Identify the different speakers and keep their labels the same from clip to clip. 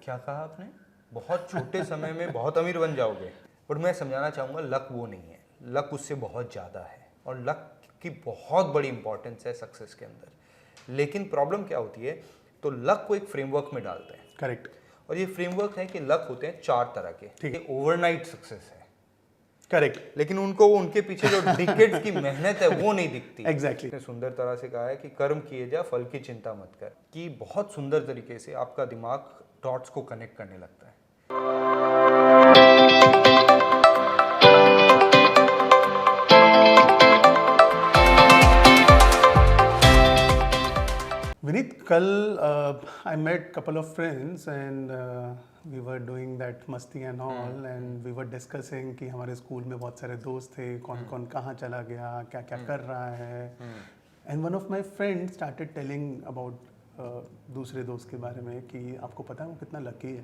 Speaker 1: क्या कहा आपने? बहुत छोटे समय में बहुत अमीर बन जाओगे। बट मैं समझाना चाहूँगा लक वो नहीं है, लक उससे बहुत ज़्यादा है और लक की बहुत बड़ी इंपॉर्टेंस है सक्सेस के अंदर। लेकिन प्रॉब्लम क्या होती है, तो लक को एक फ्रेमवर्क में डालते हैं।
Speaker 2: करेक्ट।
Speaker 1: और ये फ्रेमवर्क है कि लक होते हैं 4 तरह के।
Speaker 2: ठीक।
Speaker 1: ओवरनाइट सक्सेस है,
Speaker 2: करेक्ट।
Speaker 1: लेकिन उनको उनके पीछे जो डिकेड्स की मेहनत है वो नहीं दिखती।
Speaker 2: एग्जैक्टली।
Speaker 1: इसने सुंदर तरह से कहा है कि कर्म किए जा, फल की चिंता मत कर। कि बहुत सुंदर तरीके से आपका दिमाग डॉट्स को कनेक्ट करने लगता है।
Speaker 2: Vineet, कल I met couple of friends and we were doing that मस्ती and all and we were discussing कि हमारे स्कूल में बहुत सारे दोस्त थे, कौन कौन कहाँ चला गया, क्या क्या कर रहा है। and one of my friends started telling about दूसरे दोस्त के बारे में कि आपको पता है वो कितना लकी है,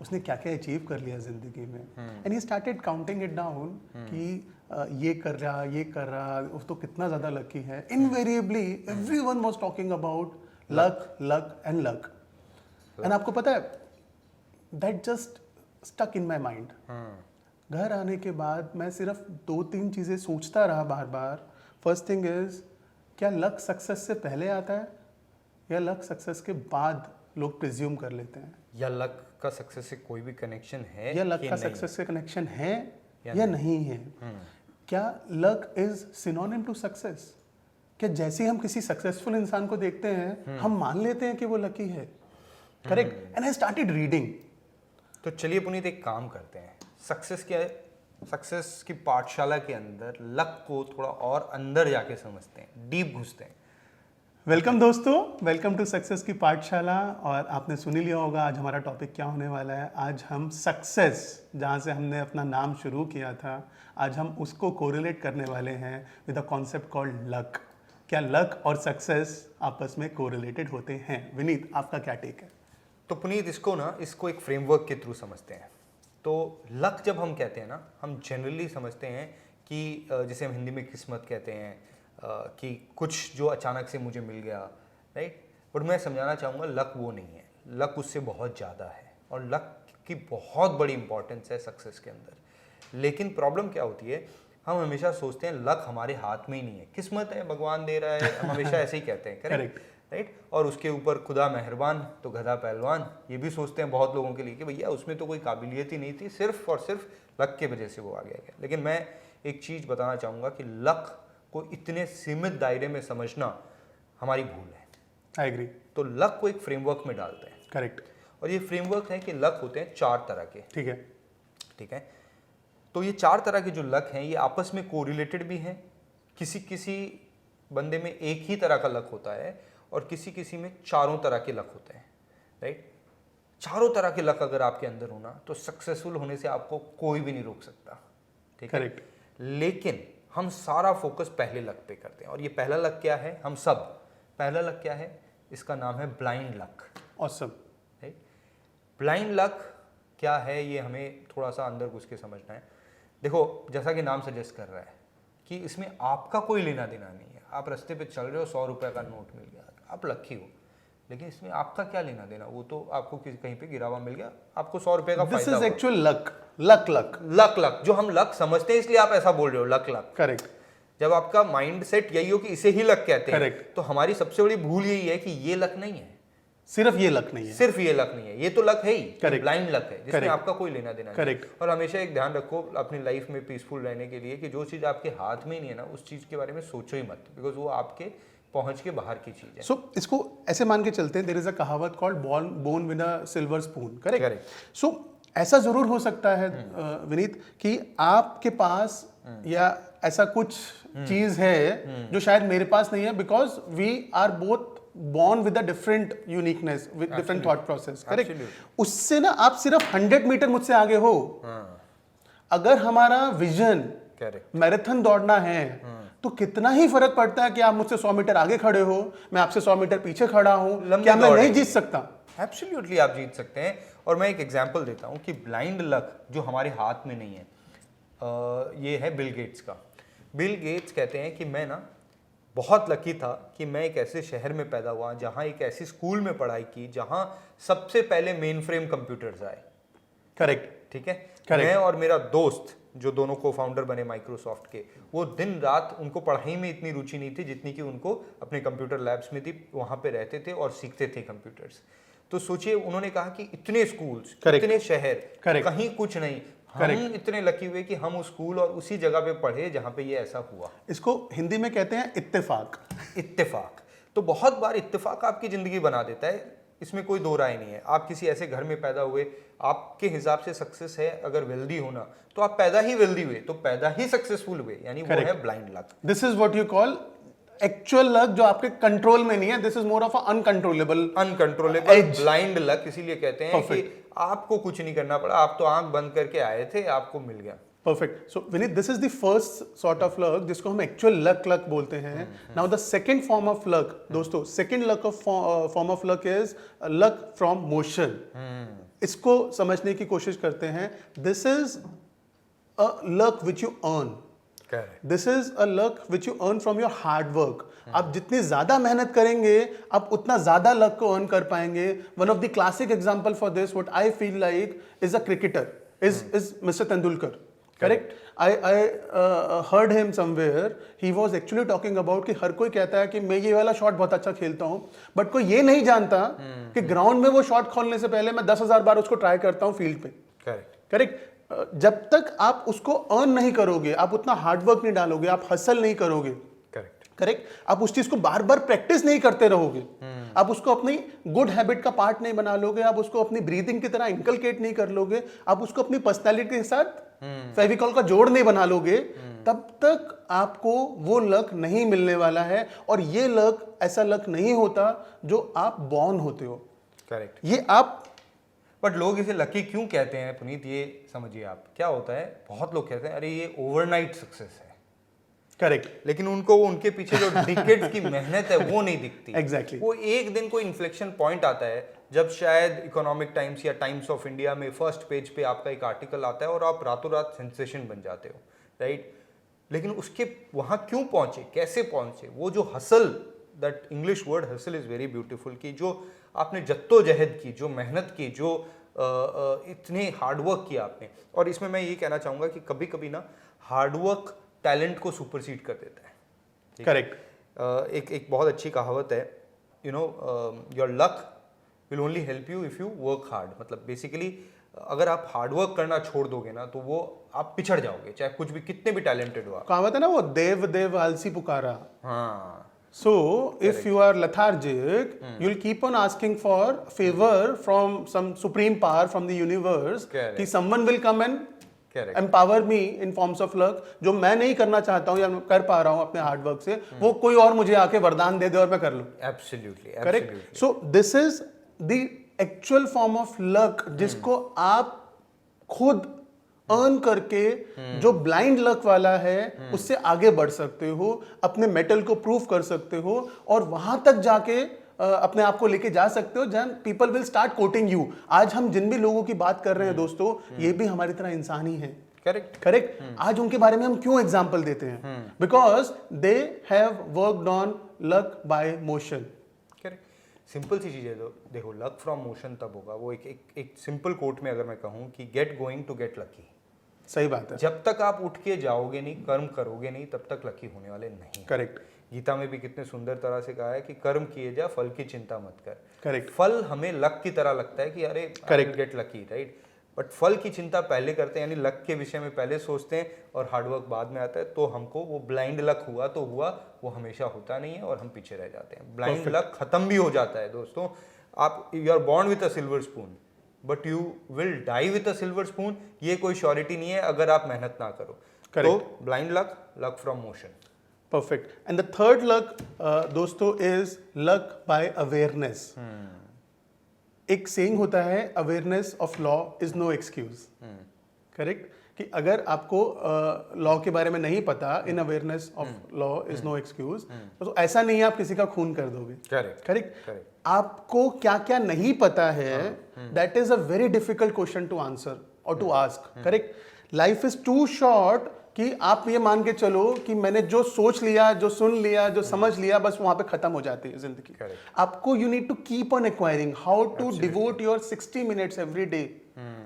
Speaker 2: उसने क्या क्या अचीव कर लिया जिंदगी में। And he started counting it down कि ये कर रहा वो तो कितना ज़्यादा लकी है। Invariably everyone was talking about luck luck and luck. And आपको पता है that just stuck in my mind. घर आने के बाद मैं सिर्फ 2-3 चीज़ें सोचता रहा बार बार। फर्स्ट थिंग इज, क्या लक सक्सेस से पहले आता है या लक सक्सेस के बाद लोग प्रिज्यूम कर लेते हैं?
Speaker 1: या लक का सक्सेस से कोई भी कनेक्शन है,
Speaker 2: या लक का सक्सेस से कनेक्शन है या नहीं है? क्या luck is synonym to success? क्या जैसे हम किसी सक्सेसफुल इंसान को देखते हैं हम मान लेते हैं कि वो लकी है? Correct. And I started reading.
Speaker 1: तो चलिए पुनीत एक काम करते हैं, सक्सेस की पाठशाला के अंदर लक को थोड़ा और अंदर जाके समझते हैं, डीप घुसते हैं।
Speaker 2: वेलकम दोस्तों, वेलकम टू सक्सेस की पाठशाला। और आपने सुन ही लिया होगा आज हमारा टॉपिक क्या होने वाला है। आज हम सक्सेस, जहाँ से हमने अपना नाम शुरू किया था, आज हम उसको कोरिलेट करने वाले हैं with a concept called luck. क्या लक और सक्सेस आपस में कोरिलेटेड होते हैं? विनीत, आपका क्या टेक है?
Speaker 1: तो पुनीत इसको एक फ्रेमवर्क के थ्रू समझते हैं। तो लक जब हम कहते हैं ना, हम जनरली समझते हैं कि जिसे हम हिंदी में किस्मत कहते हैं, कि कुछ जो अचानक से मुझे मिल गया, राइट। बट मैं समझाना चाहूँगा लक वो नहीं है, लक उससे बहुत ज़्यादा है और लक की बहुत बड़ी इंपॉर्टेंस है सक्सेस के अंदर। लेकिन प्रॉब्लम क्या होती है, हम हमेशा सोचते हैं लक हमारे हाथ में ही नहीं है, किस्मत है, भगवान दे रहा है, हम हमेशा ऐसे ही कहते हैं। Correct, right. और उसके ऊपर खुदा मेहरबान तो गधा पहलवान, ये भी सोचते हैं बहुत लोगों के लिए कि भैया उसमें तो कोई काबिलियत ही नहीं थी, सिर्फ और सिर्फ लक की वजह से वो आ गया। लेकिन मैं एक चीज़ बताना चाहूँगा कि लक को इतने सीमित दायरे में समझना हमारी भूल है।
Speaker 2: I agree.
Speaker 1: तो लक को एक फ्रेमवर्क में डालते हैं।
Speaker 2: करेक्ट।
Speaker 1: और ये फ्रेमवर्क है कि लक होते हैं 4 तरह के।
Speaker 2: ठीक है,
Speaker 1: ठीक है। तो ये 4 तरह के जो लक हैं ये आपस में कोरिलेटेड भी हैं। किसी किसी बंदे में एक ही तरह का लक होता है और किसी किसी में चारों तरह के लक होते हैं, राइट। चारों तरह के लक अगर आपके अंदर होना तो सक्सेसफुल होने से आपको कोई भी नहीं रोक सकता, ठीक है।
Speaker 2: करेक्ट।
Speaker 1: लेकिन हम सारा फोकस पहले लक पे करते हैं। और ये पहला लक क्या है, हम सब पहला लक क्या है, इसका नाम है blind luck.
Speaker 2: Awesome.
Speaker 1: Right. Blind luck क्या है ये हमें थोड़ा सा अंदर घुस के समझना है। देखो, जैसा कि नाम सजेस्ट कर रहा है कि इसमें आपका कोई लेना देना नहीं है। आप रास्ते पे चल रहे हो, 100 रुपये का नोट मिल गया, आप लकी हो, लेकिन इसमें आपका क्या लेना देना, वो तो आपको कहीं पे गिरा हुआ मिल गया, आपको 100 रुपये का फायदा।
Speaker 2: This is actual luck. Luck luck
Speaker 1: luck luck जो हम लक समझते हैं, इसलिए आप ऐसा बोल रहे हो, लक लक।
Speaker 2: करेक्ट।
Speaker 1: जब आपका माइंड सेट यही हो कि इसे ही लक कहते हैं,
Speaker 2: Correct.
Speaker 1: तो हमारी सबसे बड़ी भूल यही है कि ये लक नहीं है,
Speaker 2: सिर्फ ये लक नहीं है,
Speaker 1: सिर्फ ये लक नहीं है, ये तो लक है ही, ब्लाइंड लक है जिसमें
Speaker 2: Correct.
Speaker 1: आपका कोई लेना देना नहीं।
Speaker 2: Correct.
Speaker 1: और हमेशा एक ध्यान रखो अपनी लाइफ में पीसफुल रहने के लिए कि जो चीज आपके हाथ में ही नहीं है ना, उस चीज के बारे में सोचो ही मत, बिकॉज वो आपके पहुंच के बाहर की चीज है।
Speaker 2: सो इसको ऐसे मान के चलते हैं, देयर इज अ कहावत called born with a silver spoon. Correct. So ऐसा जरूर हो सकता है विनीत कि आपके पास या ऐसा कुछ चीज है जो शायद मेरे पास नहीं है, because we are both born with a different uniqueness, with different thought process. Correct. उससे ना आप सिर्फ 100 मीटर मुझसे आगे हो। अगर हमारा विजन मैराथन दौड़ना है तो कितना ही फर्क पड़ता है कि आप मुझसे 100 मीटर आगे खड़े हो, मैं आपसे 100 मीटर पीछे खड़ा हूं, क्या मैं नहीं जीत सकता?
Speaker 1: एब्सोल्युटली आप जीत सकते हैं। और मैं एक एग्जांपल देता हूं कि ब्लाइंड लक जो हमारे हाथ में नहीं है, ये है बिल गेट्स का। बिल गेट्स कहते हैं कि मैं ना बहुत लकी था कि मैं एक ऐसे शहर में पैदा हुआ जहाँ एक ऐसी स्कूल में पढ़ाई की जहाँ सबसे पहले मेन फ्रेम कंप्यूटर्स आए।
Speaker 2: करेक्ट।
Speaker 1: ठीक है,
Speaker 2: Correct.
Speaker 1: मैं और मेरा दोस्त जो दोनों को फाउंडर बने माइक्रोसॉफ्ट के, वो दिन रात, उनको पढ़ाई में इतनी रुचि नहीं थी जितनी कि उनको अपने कंप्यूटर लैब्स में थी, वहाँ पे रहते थे और सीखते थे कंप्यूटर्स। तो सोचिए, उन्होंने कहा कि इतने स्कूल्स,
Speaker 2: Correct.
Speaker 1: इतने शहर,
Speaker 2: Correct.
Speaker 1: कहीं कुछ नहीं, हम इतने लकी हुए कि हम उस स्कूल और उसी जगह पे पढ़े जहाँ पे ये ऐसा हुआ।
Speaker 2: इसको हिंदी में कहते हैं इत्तेफाक।
Speaker 1: इत्तेफाक। तो बहुत बार इत्तेफाक आपकी जिंदगी बना देता है, इसमें कोई दो राय नहीं है। आप किसी ऐसे घर में पैदा हुए, आपके हिसाब से सक्सेस है अगर वेल्दी होना, तो आप पैदा ही वेल्दी हुए, तो पैदा ही सक्सेसफुल हुए, यानी वो है blind luck.
Speaker 2: This is what you call actual luck, जो आपके कंट्रोल में नहीं है। This is more of uncontrollable
Speaker 1: blind luck. इसीलिए कहते हैं कि आपको कुछ नहीं करना पड़ा, आप तो आंख बंद करके आए थे, आपको मिल गया।
Speaker 2: Perfect. So Vineet, this is the first sort of luck जिसको हम एक्चुअल लक बोलते हैं। Now the second form of luck, दोस्तों, second luck of form of luck is luck from motion. इसको समझने की कोशिश करते हैं। This is a luck which you earn. This is a luck which you earn from your hard work. आप जितनी ज्यादा मेहनत करेंगे, आप उतना ज्यादा लक को अर्न कर पाएंगे। One of the classic example for this, what I feel like, is a cricketer, is mister Tendulkar. Correct? I heard him somewhere. He was actually talking about कि हर कोई कहता है कि मैं ये वाला शॉट बहुत अच्छा खेलता हूँ, बट कोई ये नहीं जानता कि ग्राउंड में वो शॉट खोलने से पहले मैं 10,000 बार उसको ट्राई करता हूँ फील्ड पे। करेक्ट। जब तक आप उसको अर्न नहीं करोगे, आप उतना हार्डवर्क नहीं डालोगे, आप हसल नहीं करोगे, करेक्ट, आप उस चीज को बार बार प्रैक्टिस नहीं करते रहोगे, आप उसको अपनी गुड हैबिट का पार्ट नहीं बना लोगे, आप उसको अपनी ब्रीदिंग की तरह इंकलकेट नहीं कर लोगे, आप उसको अपनी पर्सनैलिटी के साथ फेविकॉल का जोड़ नहीं बना लोगे, तब तक आपको वो लक नहीं मिलने वाला है। और ये लक ऐसा लक नहीं होता जो आप बॉर्न होते हो।
Speaker 1: करेक्ट।
Speaker 2: ये आप,
Speaker 1: बट लोग इसे लकी क्यों कहते हैं पुनीत, ये समझिए आप। क्या होता है, बहुत लोग कहते हैं अरे ये ओवरनाइट सक्सेस है।
Speaker 2: करेक्ट।
Speaker 1: लेकिन उनको उनके पीछे जो डिकेड्स की मेहनत है वो नहीं दिखती।
Speaker 2: एग्जैक्टली।
Speaker 1: वो एक दिन कोई इन्फ्लेक्शन पॉइंट आता है जब शायद इकोनॉमिक टाइम्स या टाइम्स ऑफ इंडिया में फर्स्ट पेज पे आपका एक आर्टिकल आता है और आप रातों रात सेंसेशन बन जाते हो, राइट। लेकिन उसके वहाँ क्यों पहुँचे, कैसे पहुँचे, वो जो hustle, that English word hustle is very beautiful, कि जो आपने जद्दोजहद की, जो मेहनत की, जो इतने हार्डवर्क किया आपने। और इसमें मैं ये कहना चाहूँगा कि कभी कभी ना हार्डवर्क टैलेंट को सुपरसीड कर देता है।
Speaker 2: करेक्ट।
Speaker 1: एक बहुत अच्छी कहावत है, you know, your luck will only help you if you work hard. मतलब बेसिकली अगर आप हार्डवर्क करना छोड़ दोगे ना, तो वो आप पिछड़ जाओगे, चाहे कुछ भी, कितने भी टैलेंटेड हो आप।
Speaker 2: कहावत है ना, वो देव देव आलसी पुकारा।
Speaker 1: हाँ।
Speaker 2: So if you are lethargic, you'll keep on asking for favor from some supreme power from the universe, कि someone will come and empower me in forms of luck, जो मैं नहीं करना चाहता हूँ या कर पा रहा हूँ अपने हार्ड वर्क से, वो कोई और मुझे आके वरदान दे दे और मैं कर लूँ।
Speaker 1: Absolutely,
Speaker 2: correct. So this is the actual form of luck, जिसको आप खुद अर्न करके, जो ब्लाइंड लक वाला है, उससे आगे बढ़ सकते हो, अपने मेटल को प्रूव कर सकते हो और वहां तक जाके अपने आप को लेके जा सकते हो जहां people will start coating you. आज हम जिन भी लोगों की बात कर रहे हैं दोस्तों, ये भी हमारी तरह इंसान ही है। करेक्ट। आज उनके बारे में हम क्यों एग्जाम्पल देते हैं? Because they have worked on luck by motion.
Speaker 1: Simple सी चीज़ है। देखो, लक फ्रॉम मोशन तब होगा, वो एक सिंपल कोट में अगर मैं कहूँ कि get going to get lucky.
Speaker 2: सही बात है।
Speaker 1: जब तक आप उठ के जाओगे नहीं, कर्म करोगे नहीं, तब तक लकी होने वाले नहीं।
Speaker 2: करेक्ट।
Speaker 1: गीता में भी कितने सुंदर तरह से कहा है कि कर्म किए जा, फल की चिंता मत कर।
Speaker 2: करेक्ट।
Speaker 1: फल हमें लक की तरह लगता है कि अरे correct get lucky, right, but फल की चिंता पहले करते हैं, यानी लक के विषय में पहले सोचते हैं और हार्डवर्क बाद में आता है। तो हमको वो ब्लाइंड लक हुआ तो हुआ, वो हमेशा होता नहीं है और हम पीछे रह जाते हैं। ब्लाइंड लक खत्म भी हो जाता है दोस्तों। आप, you are born with a silver spoon but you will die with a silver spoon, ये कोई श्योरिटी नहीं है अगर आप मेहनत ना करो। तो blind luck, luck from motion.
Speaker 2: Perfect. And the third luck दोस्तों इज लक बाय अवेयरनेस। एक सेइंग होता है, awareness of law is no excuse. Correct. कि अगर आपको लॉ के बारे में नहीं पता, in awareness of law is no excuse, तो ऐसा नहीं है आप किसी का खून कर दोगे। करेक्ट। आपको क्या क्या नहीं पता है, that is a very difficult question to answer और to ask. Correct. Life is too short कि आप ये मान के चलो कि मैंने जो सोच लिया, जो सुन लिया, जो समझ लिया, बस वहां पे खत्म हो जाती है जिंदगी।
Speaker 1: Correct.
Speaker 2: आपको you need to keep on acquiring, how to devote your 60 minutes every day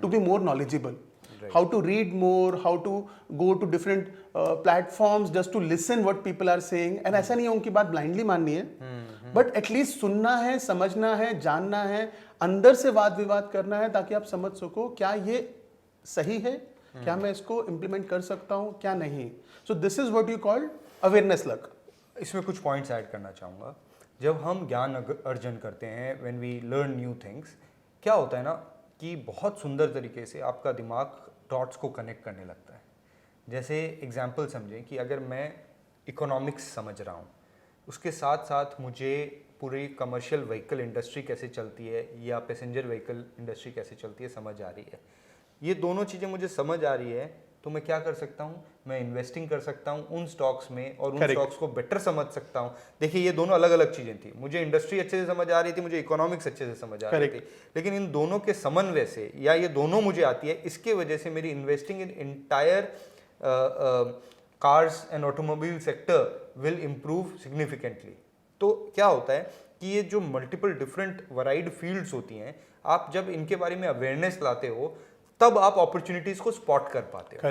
Speaker 2: to be more knowledgeable. How to read more, how to go to different platforms just to listen what people are saying. And ऐसा नहीं है उनकी बात blindly माननी है, but at least सुनना है, समझना है, जानना है, अंदर से वाद विवाद करना है, ताकि आप समझ सको क्या ये सही है, क्या मैं इसको इम्प्लीमेंट कर सकता हूँ, क्या नहीं. So this is what you called awareness luck.
Speaker 1: इसमें कुछ पॉइंट्स ऐड करना चाहूँगा. जब हम ज्ञान अर्जन करते हैं, when we learn new things, क्या होता है ना कि बहुत सुंदर तरीके से आपका दिमाग डॉट्स को कनेक्ट करने लगता है. जैसे एग्जांपल समझें कि अगर मैं इकोनॉमिक्स समझ रहा हूँ, उसके साथ साथ मुझे पूरी कमर्शियल व्हीकल इंडस्ट्री कैसे चलती है या पैसेंजर व्हीकल इंडस्ट्री कैसे चलती है समझ आ रही है, ये दोनों चीज़ें मुझे समझ आ रही है, तो मैं क्या कर सकता हूँ, मैं इन्वेस्टिंग कर सकता हूँ उन स्टॉक्स में और उन स्टॉक्स को बेटर समझ सकता हूँ. देखिए ये दोनों अलग अलग चीज़ें थी. मुझे इंडस्ट्री अच्छे से समझ आ रही थी, मुझे इकोनॉमिक्स अच्छे से समझ आ रही थी, लेकिन इन दोनों के समन्वय से या ये दोनों मुझे आती है, इसके वजह से मेरी investing in entire cars and automobile sector will improve significantly. तो क्या होता है कि ये जो मल्टीपल डिफरेंट वराइड फील्ड्स होती हैं, आप जब इनके बारे में अवेयरनेस लाते हो तब आप अपॉर्चुनिटीज को स्पॉट कर पाते हो.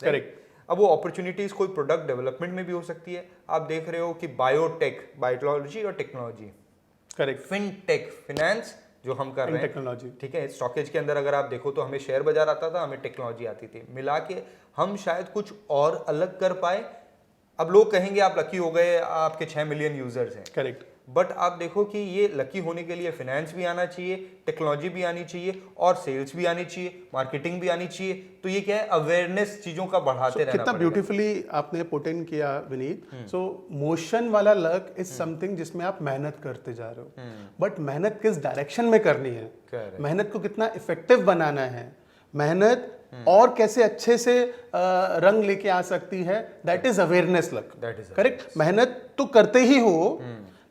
Speaker 2: करेक्ट.
Speaker 1: अब वो अपॉर्चुनिटीज कोई प्रोडक्ट डेवलपमेंट में भी हो सकती है. आप देख रहे हो कि बायोटेक, बायोटेक्नोलॉजी और टेक्नोलॉजी,
Speaker 2: करेक्ट,
Speaker 1: फिनटेक, फिनेंस जो हम कर रहे हैं,
Speaker 2: टेक्नोलॉजी,
Speaker 1: ठीक है. स्टॉकेज के अंदर अगर आप देखो तो हमें शेयर बाजार आता था, हमें टेक्नोलॉजी आती थी, मिला के हम शायद कुछ और अलग कर पाए. अब लोग कहेंगे आप लकी हो गए, आपके 6 मिलियन यूजर्स हैं.
Speaker 2: करेक्ट.
Speaker 1: बट आप देखो कि ये लकी होने के लिए फिनेंस भी आना चाहिए, टेक्नोलॉजी भी आनी चाहिए और सेल्स भी आनी चाहिए, मार्केटिंग भी आनी चाहिए. तो ये क्या है, अवेयरनेस चीजों का बढ़ाते रहना
Speaker 2: कितना ब्यूटीफुली आपने पुट इन किया विनीत. सो मोशन वाला लक इज समथिंग जिसमें आप मेहनत करते जा रहे हो, बट मेहनत किस डायरेक्शन में करनी है, मेहनत को कितना इफेक्टिव बनाना है, मेहनत और कैसे अच्छे से रंग लेके आ सकती है, that is awareness luck. Correct. मेहनत तो करते ही हो,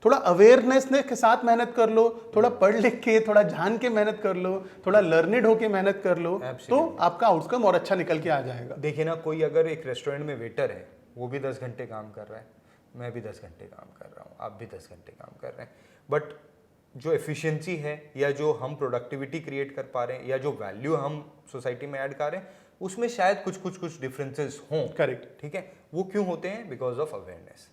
Speaker 2: थोड़ा अवेयरनेस के साथ मेहनत कर लो, थोड़ा पढ़ लिख के, थोड़ा जान के मेहनत कर लो, थोड़ा लर्निड होके मेहनत कर लो, तो आपका आउटकम और अच्छा निकल के आ जाएगा.
Speaker 1: देखिए ना, कोई अगर एक रेस्टोरेंट में वेटर है, वो भी 10 घंटे काम कर रहा है, मैं भी 10 घंटे काम कर रहा हूँ, आप भी 10 घंटे काम कर रहे हैं, बट जो एफिशिएंसी है या जो हम प्रोडक्टिविटी क्रिएट कर पा रहे हैं या जो वैल्यू हम सोसाइटी में ऐड कर रहे हैं, उसमें शायद कुछ डिफरेंसेस हों.
Speaker 2: करेक्ट.
Speaker 1: ठीक है. वो क्यों होते हैं? Because of awareness.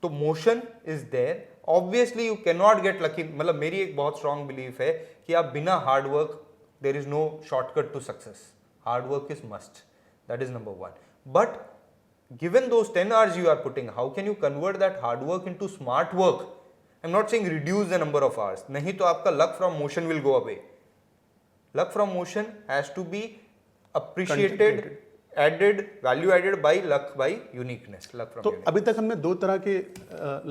Speaker 1: तो motion is there. Obviously you can not get lucky. मतलब मेरी एक बहुत स्ट्रॉन्ग बिलीफ है कि आप बिना hard work, there is no shortcut to success. Hard work is must. That is number 1. But given those 10 hours you are putting, how can you convert that hard work into smart work? I'm not saying reduce the number of hours. नहीं तो आपका luck from motion will go away. Luck from motion has to be appreciated, added, value added by luck, by uniqueness. Luck from
Speaker 2: तो
Speaker 1: uniqueness.
Speaker 2: अभी तक हमने 2 तरह के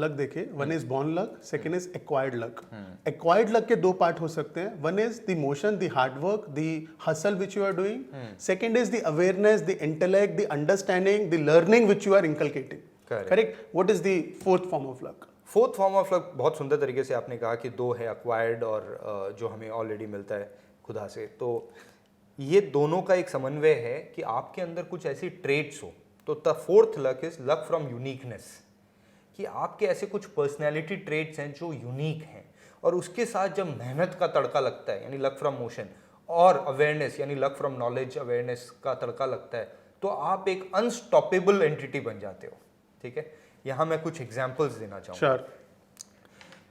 Speaker 2: luck देखे. One is born luck, second is acquired luck. Acquired luck के 2 part हो सकते हैं. One is the motion, the hard work, the hustle which you are doing. Second is the awareness, the intellect, the understanding, the learning which you are inculcating. Correct. What is the fourth form of luck?
Speaker 1: Fourth form of luck बहुत सुंदर तरीके से आपने कहा कि 2 है, acquired और जो हमें ऑलरेडी मिलता है खुदा से. तो ये दोनों का एक समन्वय है कि आपके अंदर कुछ ऐसी ट्रेट्स हो. तो the fourth luck is luck from uniqueness, कि आपके ऐसे कुछ पर्सनैलिटी ट्रेट्स हैं जो यूनिक हैं, और उसके साथ जब मेहनत का तड़का लगता है, यानी लक फ्रॉम मोशन, और अवेयरनेस यानी लक फ्रॉम नॉलेज, अवेयरनेस का तड़का लगता है, तो आप एक अनस्टॉपेबल एंटिटी बन जाते हो. ठीक है. यहाँ मैं कुछ एग्जाम्पल्स देना चाहूँगा.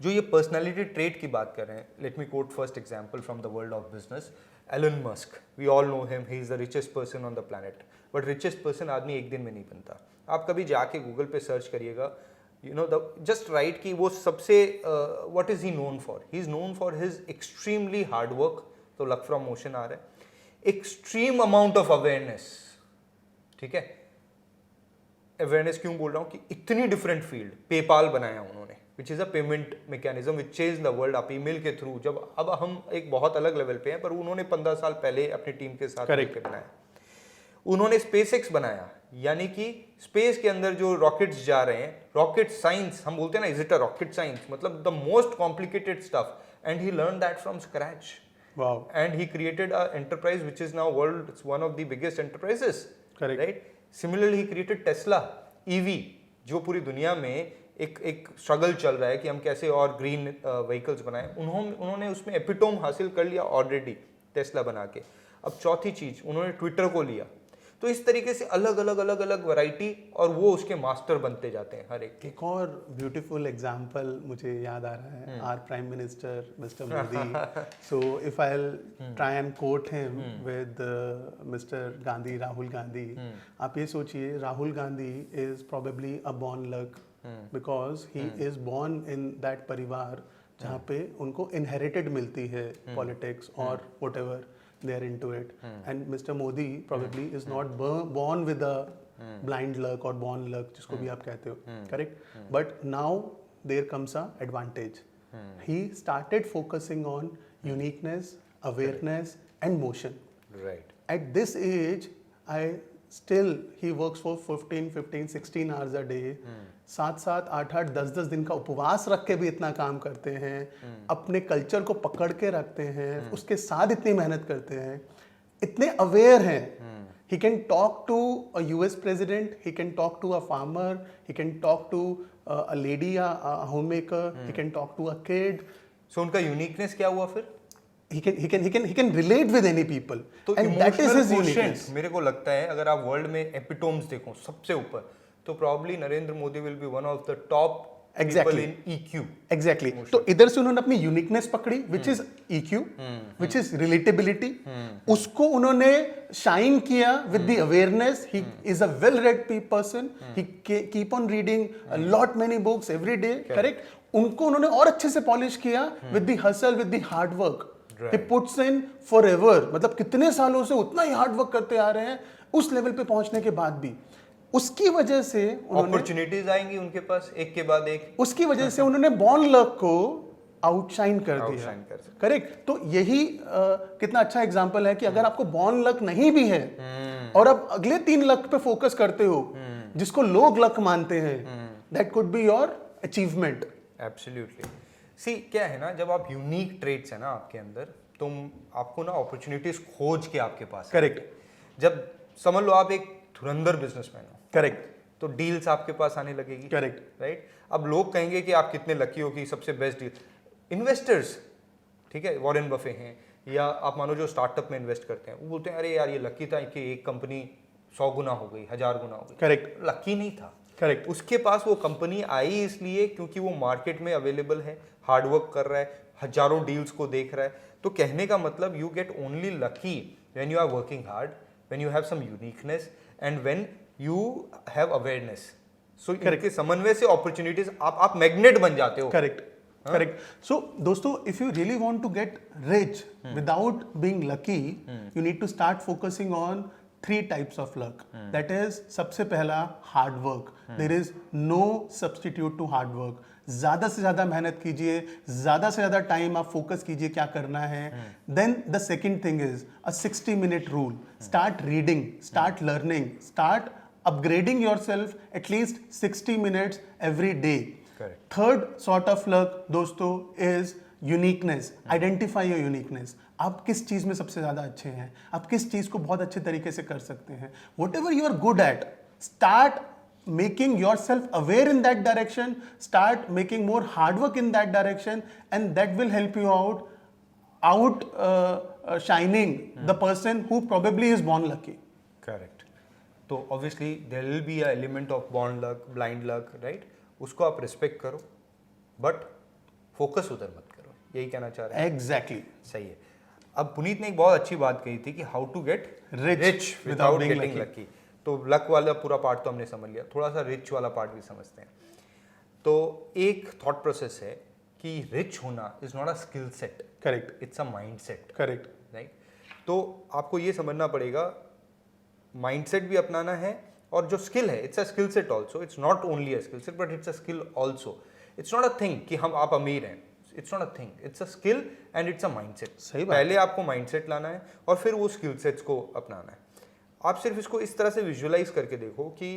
Speaker 1: जो ये पर्सनैलिटी ट्रेट की बात कर रहे हैं, let me quote first example from the world of business. Elon Musk, we all know him, he is the richest person on the planet. But richest person आदमी एक दिन में नहीं बनता. आप कभी जाके गूगल पे सर्च करिएगा, you know, the just right कि वो सबसे what is he known for. He is known for his extremely hard work. तो लक फ्रॉम मोशन आ रहा है. Extreme amount of awareness. ठीक है. अवेयरनेस क्यों बोल रहा हूँ कि इतनी डिफरेंट फील्ड. पेपाल बनाया उन्होंने, which is a payment mechanism which change the world. आप ईमेल के थ्रू, जब अब हम एक बहुत अलग लेवल पे हैं, पर उन्होंने 15 साल पहले अपनी टीम के साथ मिलकर बनाया. उन्होंने स्पेसएक्स बनाया, यानी कि स्पेस के अंदर जो रॉकेट्स जा रहे हैं, रॉकेट साइंस हम बोलते हैं ना, is it a rocket science, मतलब the most complicated stuff, and he learn that from scratch.
Speaker 2: Wow.
Speaker 1: And he created an enterprise which is now world's one of the biggest enterprises.
Speaker 2: Correct.
Speaker 1: Right. Similarly he created Tesla EV, जो पूरी दुनिया में एक struggle चल रहा है कि हम कैसे और ग्रीन व्हीकल्स बनाएं. उन्होंने उसमें एपिटोम हासिल कर लिया ऑलरेडी टेस्ला बना के. अब चौथी चीज, उन्होंने ट्विटर को लिया. तो इस तरीके से अलग अलग वैरायटी, और वो उसके मास्टर बनते जाते हैं हर एक.
Speaker 2: एक और ब्यूटीफुल एग्जांपल मुझे याद आ रहा है, our prime minister mister Modi. So if I will try and quote him with mister Gandhi, Rahul Gandhi. आप ये सोचिए, Rahul Gandhi is probably a born luck, because he is born in that परिवार जहाँ पे उनको इनहेरिटेड मिलती है पॉलिटिक्स और whatever they are into it. And Mr. Modi probably is not born with a blind luck or born luck, जिसको भी आप कहते हो, correct? But now there comes a advantage. He started focusing on uniqueness, awareness and motion.
Speaker 1: Right.
Speaker 2: At this age, he works for 15, 16 hours a day. 7, 8, 10 दिन का उपवास रख के भी इतना काम करते हैं, अपने कल्चर को पकड़ के रखते हैं, उसके साथ इतनी मेहनत करते हैं, इतने अवेयर हैं. He can talk to a US president, he can talk to a farmer, he can talk to a lady, a homemaker, he can talk to a kid.
Speaker 1: So उनका यूनिकनेस क्या हुआ फिर?
Speaker 2: He can relate with any people.
Speaker 1: तो
Speaker 2: and that is his uniqueness.
Speaker 1: मेरे को लगता है अगर आप वर्ल्ड में एपिटोम्स देखो सबसे ऊपर, तो probably Narendra Modi will be one of the top people in EQ.
Speaker 2: Exactly. तो इधर से उन्होंने अपनी यूनिकनेस पकड़ी, which is EQ, which is relatability. उसको उन्होंने शाइन किया with the awareness. He is a well-read person. He keep on reading a lot many books every day. Correct? उनको उन्होंने और अच्छे से पॉलिश किया with the hustle, with the hard work. He puts in forever. मतलब कितने सालों से उतना ही हार्ड वर्क करते आ रहे हैं, उस लेवल पे पहुंचने के बाद भी. उसकी वजह से
Speaker 1: अपॉर्चुनिटीज आएंगी उनके पास एक के बाद एक. उसकी
Speaker 2: वजह से उन्होंने बॉर्न लक को आउटशाइन कर दिया. करेक्ट. तो यही कितना अच्छा एग्जांपल है कि अगर आपको बॉर्न लक नहीं भी है और आप अगले 3 लक पे फोकस करते हो, जिसको लोग लक मानते हैं, that could be your achievement.
Speaker 1: Absolutely. See क्या है ना, जब आप यूनिक ट्रेड्स है ना आपके अंदर, आपको ना अपॉर्चुनिटीज खोज के आपके पास.
Speaker 2: करेक्ट.
Speaker 1: जब समझ लो आप एक धुरंधर बिजनेसमैन हो,
Speaker 2: करेक्ट,
Speaker 1: तो डील्स आपके पास आने लगेगी.
Speaker 2: करेक्ट.
Speaker 1: राइट. अब लोग कहेंगे कि आप कितने लकी हो कि सबसे बेस्ट डील. इन्वेस्टर्स, ठीक है, वॉरेन बफे हैं, या आप मानो जो स्टार्टअप में इन्वेस्ट करते हैं, वो बोलते हैं अरे यार ये लकी था कि एक कंपनी 100 गुना हो गई, 1000 गुना हो गई.
Speaker 2: करेक्ट.
Speaker 1: लकी नहीं था.
Speaker 2: करेक्ट.
Speaker 1: उसके पास वो कंपनी आई इसलिए क्योंकि वो मार्केट में अवेलेबल है, हार्डवर्क कर रहा है, हजारों डील्स को देख रहा है. तो कहने का मतलब you get only lucky when you are working hard, when you have some uniqueness and when you have awareness. So इनके समन्वय से अपॉर्चुनिटीज, आप मैग्नेट बन जाते हो.
Speaker 2: करेक्ट. करेक्ट. सो दोस्तों, if you really want to get rich without being lucky, you need to start focusing on 3 types of luck. That is, सबसे पहला hard work. There is no substitute to hard work. ज़्यादा से ज़्यादा मेहनत कीजिए, ज़्यादा से ज़्यादा टाइम आप फोकस कीजिए क्या करना है. Then the second thing is a 60-minute rule. Start reading, start learning, start upgrading yourself at least 60 minutes every day.
Speaker 1: Correct.
Speaker 2: Third sort of luck दोस्तों is uniqueness. Identify your uniqueness. आप किस चीज में सबसे ज्यादा अच्छे हैं, आप किस चीज को बहुत अच्छे तरीके से कर सकते हैं. Whatever you are good at, start making yourself aware in that direction, start making more hard work in that direction, and that will help you out shining the person who probably is born lucky.
Speaker 1: Correct. तो obviously there will be a element of born luck, blind luck, right? उसको आप respect करो, but focus उधर मत करो. यही कहना चाह रहे हैं.
Speaker 2: Exactly.
Speaker 1: सही है. अब पुनीत ने एक बहुत अच्छी बात कही थी कि how to get rich without getting lucky. तो लक वाला पूरा पार्ट तो हमने समझ लिया, थोड़ा सा रिच वाला पार्ट भी समझते हैं. तो एक थॉट प्रोसेस है कि रिच होना is not a skill set.
Speaker 2: Correct.
Speaker 1: It's a mind set.
Speaker 2: Correct.
Speaker 1: Right. तो आपको ये समझना पड़ेगा, माइंडसेट भी अपनाना है, और जो स्किल है it's a skill set also. It's not only a skill set but it's a skill also. It's not a thing कि आप अमीर हैं. It's not a thing, it's a skill and it's a mindset.
Speaker 2: सही बात.
Speaker 1: पहले आपको mindset लाना है और फिर वो स्किल सेट्स को अपनाना है. आप सिर्फ इसको इस तरह से विजुअलाइज करके देखो कि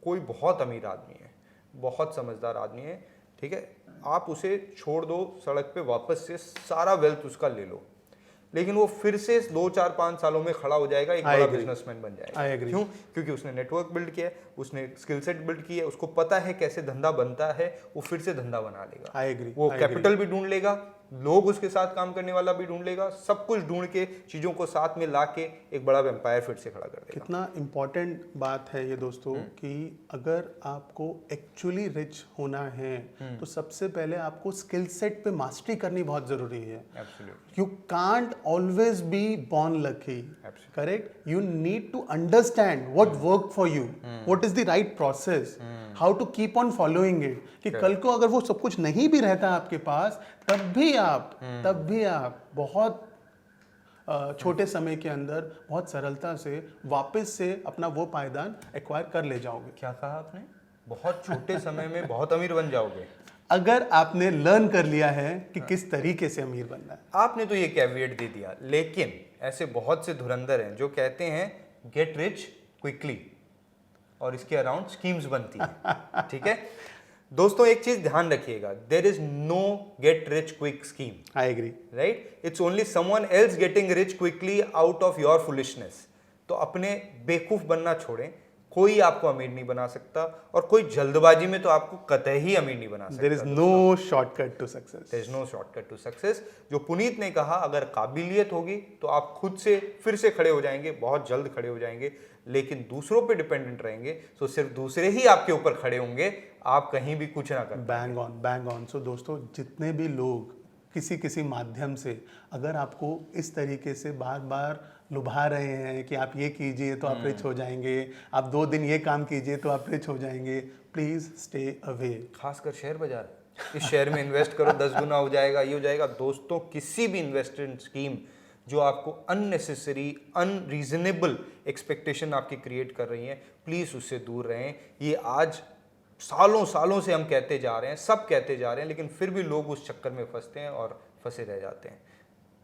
Speaker 1: कोई बहुत अमीर आदमी है, बहुत समझदार आदमी है, ठीक है, आप उसे छोड़ दो सड़क पे, वापस से सारा वेल्थ उसका ले लो, लेकिन वो फिर से 2-4-5 सालों में खड़ा हो जाएगा, एक
Speaker 2: I
Speaker 1: बड़ा
Speaker 2: agree.
Speaker 1: बिजनेसमैन बन जाएगा।
Speaker 2: I agree.
Speaker 1: क्यों? क्योंकि उसने नेटवर्क बिल्ड किया है, उसने स्किल सेट बिल्ड की है, उसको पता है कैसे धंधा बनता है, वो फिर से धंधा बना लेगा।
Speaker 2: I agree.
Speaker 1: वो
Speaker 2: I
Speaker 1: कैपिटल भी ढूंढ लेगा, लोग उसके साथ काम करने वाला भी ढूंढ लेगा, सब कुछ ढूंढ के चीजों को साथ में ला के एक बड़ा वेम्पायर फिर से खड़ा कर देगा।
Speaker 2: कितना इम्पोर्टेंट बात है ये दोस्तों कि अगर आपको एक्चुअली रिच होना है तो सबसे पहले आपको स्किल सेट पे मास्टरी करनी बहुत जरूरी है।
Speaker 1: Absolutely,
Speaker 2: you can't always be born lucky,
Speaker 1: Absolutely.
Speaker 2: Correct? You need to understand what work for you, what is the right process, how to keep on following it, कि कल को अगर वो सब कुछ नहीं भी रहता आपके पास तब भी आप बहुत छोटे समय के अंदर बहुत सरलता से वापस से अपना वो पायदान एक्वायर कर ले जाओगे।
Speaker 1: क्या कहा आपने? बहुत छोटे समय में बहुत अमीर बन जाओगे
Speaker 2: अगर आपने लर्न कर लिया है कि किस तरीके से अमीर बनना है।
Speaker 1: आपने तो ये कैविएट दे दिया, लेकिन ऐसे बहुत से धुरंधर हैं जो कहते हैं गेट रिच क्विकली और इसके अराउंड स्कीम्स बनती है। ठीक है दोस्तों, एक चीज ध्यान रखिएगा, there is no get rich quick scheme,
Speaker 2: I agree,
Speaker 1: right? It's only someone else getting rich quickly out of your foolishness. तो अपने बेवकूफ बनना छोड़ें, कोई आपको अमीर नहीं बना सकता और कोई जल्दबाजी में तो आपको कतई अमीर नहीं बना सकता।
Speaker 2: There is no shortcut to success,
Speaker 1: there is no shortcut to success. जो पुनीत ने कहा, अगर काबिलियत होगी तो आप खुद से फिर से खड़े हो जाएंगे, बहुत जल्द खड़े हो जाएंगे, लेकिन दूसरों पे डिपेंडेंट रहेंगे तो सिर्फ दूसरे ही आपके ऊपर खड़े होंगे, आप कहीं भी कुछ ना कर।
Speaker 2: Bang on. सो दोस्तों, जितने भी लोग किसी माध्यम से अगर आपको इस तरीके से बार बार लुभा रहे हैं कि आप ये कीजिए तो आप रिच हो जाएंगे, आप 2 दिन ये काम कीजिए तो आप रिच हो जाएंगे, प्लीज स्टे अवे।
Speaker 1: खासकर शेयर बाजार, इस शेयर में इन्वेस्ट करो 10 गुना हो जाएगा, ये हो जाएगा। दोस्तों, किसी भी इन्वेस्टमेंट स्कीम जो आपको अननेसेसरी अनरीजनेबल एक्सपेक्टेशन आपकी क्रिएट कर रही है, प्लीज उससे दूर रहें। ये आज सालों से हम कहते जा रहे हैं, सब कहते जा रहे हैं, लेकिन फिर भी लोग उस चक्कर में फंसते हैं और फंसे रह जाते हैं।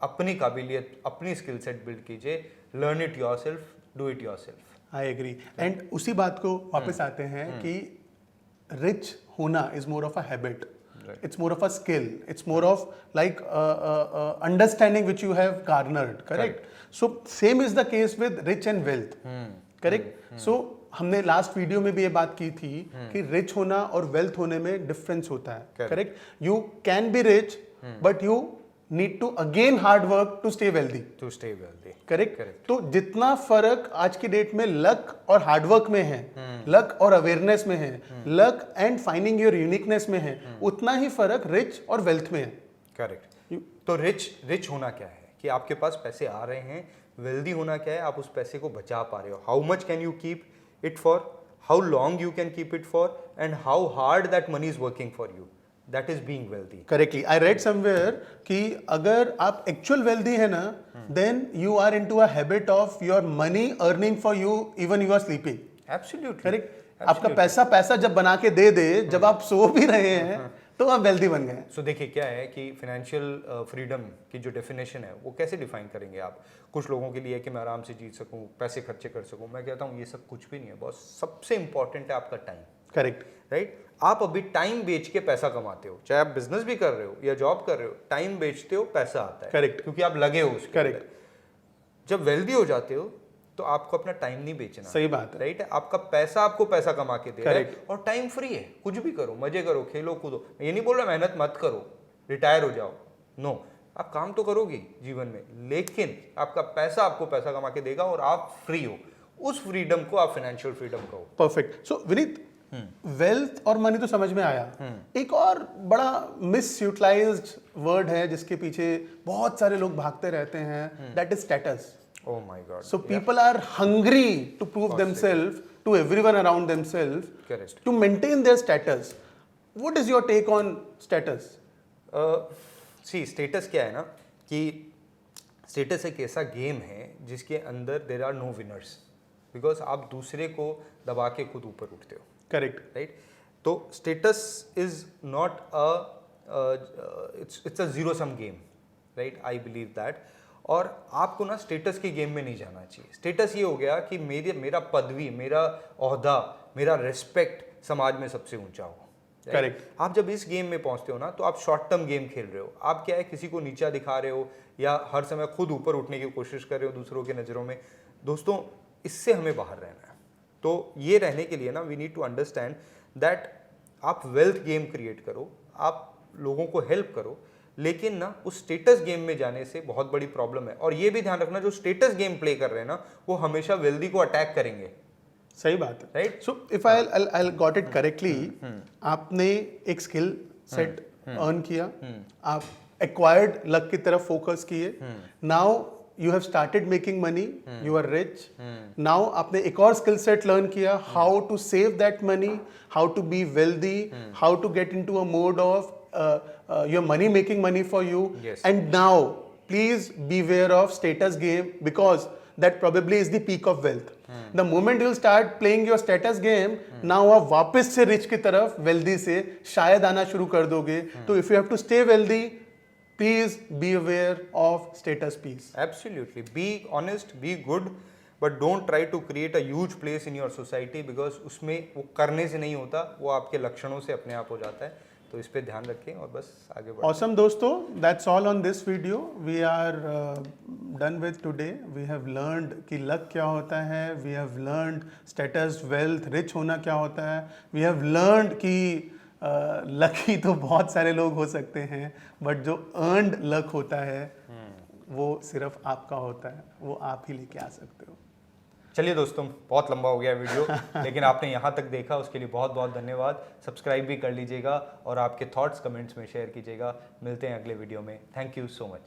Speaker 1: अपनी काबिलियत, अपनी स्किल सेट बिल्ड कीजिए, learn it yourself, do it yourself.
Speaker 2: I agree. And उसी बात को वापस आते हैं कि रिच होना is more of a habit, it's more of a skill, it's more of like understanding which you have garnered, correct? So same is the case with rich and wealth, correct? So हमने last video में भी ये बात की थी कि rich होना और वेल्थ होने में डिफरेंस होता है, correct? You can be rich but you need to again hard work to stay wealthy, correct? तो जितना फर्क आज की डेट में लक और हार्डवर्क में है, लक और अवेयरनेस में है, luck and finding your uniqueness में है, उतना ही फर्क रिच और वेल्थ में है।
Speaker 1: करेक्ट। तो रिच होना क्या है कि आपके पास पैसे आ रहे हैं, वेल्दी होना क्या है, आप उस पैसे को बचा पा रहे हो। How much can you keep it for, how long you can keep it for, and how hard that money is working for you, that is being wealthy.
Speaker 2: Correctly, I read somewhere कि अगर आप actual wealthy है ना, then you are into a habit of your money earning for you even you are sleeping.
Speaker 1: Absolutely,
Speaker 2: correct. आपका पैसा जब बना के दे जब आप सो भी रहे हैं तो आप वेल्दी बन गए।
Speaker 1: सो देखिए क्या है कि फाइनेंशियल फ्रीडम की जो डेफिनेशन है वो कैसे डिफाइन करेंगे आप? कुछ लोगों के लिए है कि मैं आराम से जी सकूं, पैसे खर्चे कर सकूं। मैं कहता हूं ये सब कुछ भी नहीं है बॉस, सबसे इंपॉर्टेंट है आपका टाइम।
Speaker 2: Correct,
Speaker 1: right? आप अभी टाइम बेच के पैसा कमाते हो, चाहे आप बिजनेस भी कर रहे हो या जॉब कर रहे हो, टाइम बेचते हो, पैसा आता है।
Speaker 2: करेक्ट,
Speaker 1: क्योंकि आप लगे हो उसके अंदर। जब वेल्दी हो जाते हो तो आपको अपना टाइम नहीं बेचना।
Speaker 2: सही बात है,
Speaker 1: राइट? आपका पैसा आपको पैसा कमा के दे रहा है और टाइम फ्री है, कुछ भी करो, मजे करो, खेलो कूदो। ये नहीं बोल रहा मेहनत मत करो, रिटायर हो जाओ, नो, आप काम तो करोगे जीवन में, लेकिन आपका पैसा आपको पैसा कमा के देगा और आप फ्री हो। उस फ्रीडम को आप फाइनेंशियल फ्रीडम कहो।
Speaker 2: परफेक्ट। सो विनीत, वेल्थ और मनी तो समझ में आया, एक और बड़ा मिसयूटिलाइज्ड वर्ड है जिसके पीछे बहुत सारे लोग भागते रहते हैं, that is status.
Speaker 1: Oh my God.
Speaker 2: So people are hungry to prove themselves to everyone around themselves,
Speaker 1: Correct.
Speaker 2: to maintain their status. What is your take on status?
Speaker 1: See, status क्या है ना कि status एक ऐसा game है जिसके अंदर there are no winners, because आप दूसरे को दबा के खुद ऊपर उठते हो।
Speaker 2: Correct.
Speaker 1: Right? तो status is not it's a zero sum game, right? I believe that. और आपको ना स्टेटस के गेम में नहीं जाना चाहिए। स्टेटस ये हो गया कि मेरा पदवी, मेरा ओहदा, मेरा रेस्पेक्ट समाज में सबसे ऊंचा हो,
Speaker 2: Correct.
Speaker 1: आप जब इस गेम में पहुंचते हो ना तो आप शॉर्ट टर्म गेम खेल रहे हो, आप क्या है किसी को नीचा दिखा रहे हो या हर समय खुद ऊपर उठने की कोशिश कर रहे हो दूसरों के नज़रों में। दोस्तों इससे हमें बाहर रहना है। तो ये रहने के लिए ना we need to understand that आप वेल्थ गेम क्रिएट करो, आप लोगों को हेल्प करो, लेकिन ना उस स्टेटस गेम में जाने से बहुत बड़ी प्रॉब्लम है। और ये भी ध्यान रखना जो स्टेटस गेम प्ले कर रहे हैं ना वो हमेशा वेल्दी को अटैक करेंगे।
Speaker 2: सही बात है,
Speaker 1: right.
Speaker 2: So if I got it correctly, आपने एक स्किल सेट अर्न किया, आप एक्वायर्ड लक की तरफ फोकस किए, now you have started making money, you are rich, now आपने एक और स्किल सेट लर्न किया, how to save that money, how to be wealthy, how to get into a mode of your money making money for you.
Speaker 1: Yes.
Speaker 2: And now please beware of status game, because that probably is the peak of wealth. The moment you start playing your status game, now आप वापस से rich की तरफ wealthy से शायद आना शुरू कर दोगे। तो if you have to stay wealthy, please be aware of status piece.
Speaker 1: Absolutely. Be honest, be good, but don't try to create a huge place in your society, because उसमें वो करने से नहीं होता, वो आपके लक्षणों से अपने आप हो जाता है। तो इस पे ध्यान रखें और बस आगे बढ़ें।
Speaker 2: Awesome दोस्तों, that's all on this video. We are done with today. We have learned कि luck क्या होता है, we have learned status, wealth, rich होना क्या होता है, we have learned कि lucky तो बहुत सारे लोग हो सकते हैं, but जो earned luck होता है वो सिर्फ आपका होता है, वो आप ही लेके आ सकते हो।
Speaker 1: चलिए दोस्तों, बहुत लंबा हो गया वीडियो लेकिन आपने यहाँ तक देखा उसके लिए बहुत बहुत धन्यवाद। सब्सक्राइब भी कर लीजिएगा और आपके थॉट्स कमेंट्स में शेयर कीजिएगा। मिलते हैं अगले वीडियो में। Thank you so much.